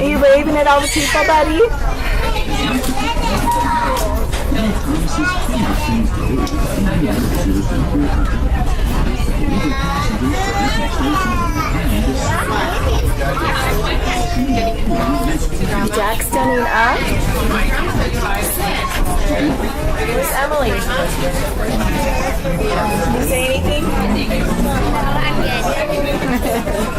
Are you waving at all the people, buddy? Jack's standing up. Where's Emily? Can you say anything? No, I'm good.